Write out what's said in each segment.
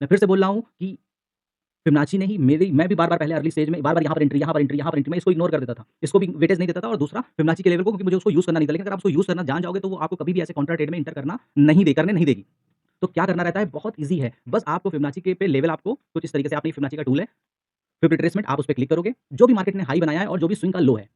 मैं फिर से बोल रहा हूँ कि फिबोनाची ने ही मेरी मैं भी बार-बार पहले अर्ली स्टेज में बार-बार यहाँ पर एंट्री, यहाँ पर एंट्री, यहाँ पर एंट्री मैं इसको इग्नोर कर देता था। इसको भी वेटेज नहीं देता था और दूसरा फिबोनाची के लेवल को क्योंकि मुझे उसको यूज़ करना नहीं था। लेकिन अगर आप उसको यूज़ करना जान जाओगे तो वो आपको कभी भी ऐसे कॉन्ट्रा ट्रेड में एंटर करने नहीं देगी। तो क्या करना रहता है बहुत ईज़ी है। बस आपको फिबोनाची के पे लेवल आपको कुछ इस तरीके से आपने फिबोनाची का टूल है, फिब रिट्रेसमेंट आप उस पे क्लिक करोगे। जो भी मार्केट ने हाई बनाया है और जो भी स्विंग का लो है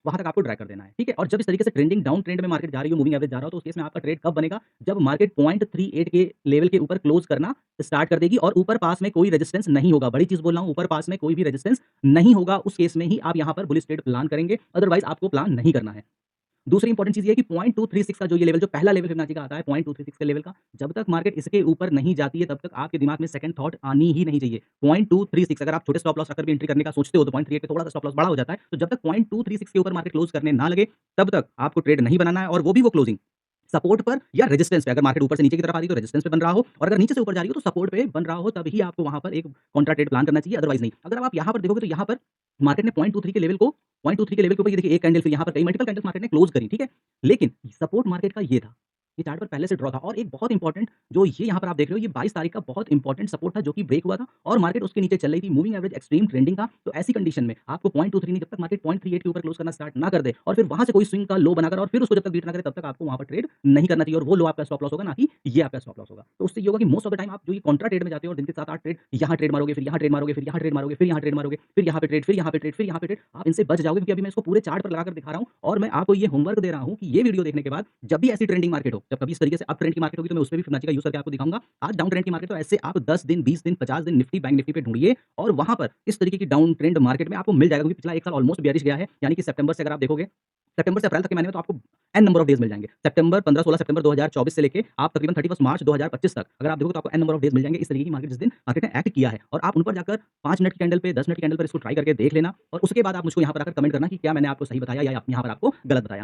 वहाँ तक आपको ड्रैग कर देना है, ठीक है? और जब इस तरीके से ट्रेंडिंग डाउन ट्रेंड में मार्केट जा रही हो, मूविंग एवरेज जा रहा हो, तो उस केस में आपका ट्रेड कब बनेगा? जब मार्केट 0.38 के लेवल के ऊपर क्लोज़ करना स्टार्ट कर देगी और ऊपर पास में कोई रेजिस्टेंस नहीं होगा। बड़ी चीज़ बोल रहा हूँ, ऊपर पास में कोई भी रेजिस्टेंस नहीं होगा, उस केस में ही आप यहाँ पर बुलिश ट्रेड प्लान करेंगे, अदरवाइज़ आपको प्लान नहीं करना है। दूसरी इंपॉर्टेंट चीज़ ये है कि 0.236 का जो ये लेवल जो पहला लेवल फिबोनाची का आता है 0.236 के लेवल का, जब तक मार्केट इसके ऊपर नहीं जाती है, तब तक आपके दिमाग में सेकंड थॉट आनी ही नहीं चाहिए। 0.236 अगर आप छोटे स्टॉप लॉस रखकर भी एंट्री करने का सोचते हो, तो 0.38 पे थोड़ा-सा स्टॉप लॉस बड़ा हो जाता है। तो जब तक 0.236 के ऊपर मार्केट क्लोज़ करने ना लगे, तब तक आपको ट्रेड नहीं बनाना है और वो भी वो क्लोजिंग सपोर्ट पर या रेजिस्टेंस पे। अगर मार्केट ऊपर से नीचे की तरफ आ रही है, तो रेजिस्टेंस पे बन रहा हो और अगर नीचे से ऊपर जा रही हो, तो सपोर्ट पे बन रहा हो, तभी आपको वहाँ पर एक कॉन्ट्रा ट्रेड प्लान करना चाहिए, अदरवाइज़ नहीं। अगर आप यहाँ पर देखोगे, तो यहाँ पर मार्केट ने 0.23 के लेवल को 0.23 के लेवल के ऊपर ये देखिए एक कैंडल फिर यहाँ पर कई मल्टीपल कैंडल्स मार्केट ने क्लोज़ करी, ठीक है? लेकिन सपोर्ट मार्केट का ये था। ये चार्ट पर पहले से ड्रॉ था और एक बहुत इंपॉर्टेंट जो ये यहाँ पर आप देख रहे हो, ये 22 तारीख का बहुत इंपॉर्टेंट सपोर्ट था, जो कि ब्रेक हुआ था और मार्केट उसके नीचे चल रही थी। मूविंग एवरेज एक्सट्रीम ट्रेंडिंग था। तो ऐसी कंडीशन में आपको 0.23 नहीं, जब तक मार्केट 0.38 के ऊपर क्लोज़ करना स्टार्ट ना कर दे और फिर वहाँ से कोई स्विंग का लो बनाकर और फिर उसको जब तक बीट ना करे, तब तक आपको वहाँ पर ट्रेड नहीं करना चाहिए और वो लो आपका स्टॉप लॉस होगा, ना कि ये आपका स्टॉप लॉस होगा। तो उससे ये होगा कि मोस्ट ऑफ द टाइम आप जो ये कॉन्ट्रा ट्रेड में जाते हो और दिन के 7-8 ट्रेड यहाँ ट्रेड मारोगे, फिर यहाँ ट्रेड मारोगे, फिर यहाँ ट्रेड मारोगे, फिर यहाँ ट्रेड मारोगे, फिर यहाँ पे ट्रेड, फिर यहाँ पे ट्रेड, फिर यहाँ पे ट्रेड, आप इनसे बच जाओगे क्योंकि अभी मैं इसको पूरे चार्ट पर लगाकर दिखा रहा हूँ और मैं आपको ये होमवर्क दे रहा हूँ कि ये वीडियो देखने के बाद जब भी ऐसी ट्रेंडिंग मार्केट हो, जब कभी इस तरीके से अप ट्रेंड की मार्केट होगी, तो मैं उसपे भी फिबोनाची का यूज़ करके आपको दिखाऊँगा। आज डाउन ट्रेंड की मार्केट, तो ऐसे आप 10 दिन, 20 दिन, 50 दिन निफ्टी, बैंक निफ्टी पे ढूँढिए और वहाँ पर इस तरीके की डाउन ट्रेंड मार्केट में आपको मिल जाएगा क्योंकि पिछला 1 साल ऑलमोस्ट बेयरिश गया है। यानी कि सितंबर से अगर आप देखोगे, सितंबर से अप्रैल तक के महीने में तो आपको एन नंबर ऑफ डेज़ मिल जाएँगे। सितंबर 15-16 सितंबर 2024 से लेके आप तकरीबन 31 मार्च 2025 तक अगर आप देखोगे, तो आपको एन नंबर ऑफ डेज़ मिल जाएँगे इस तरीके की मार्केट जिस दिन मार्केट ने एक्ट किया है और आप उन पर जाकर 5 मिनट की कैंडल पे, 10 मिनट की कैंडल पर इसको ट्राई करके देख लेना और उसके बाद आप मुझको यहाँ पर आकर कमेंट करना कि क्या मैंने आपको सही बताया या यहाँ पर आपको गलत बताया।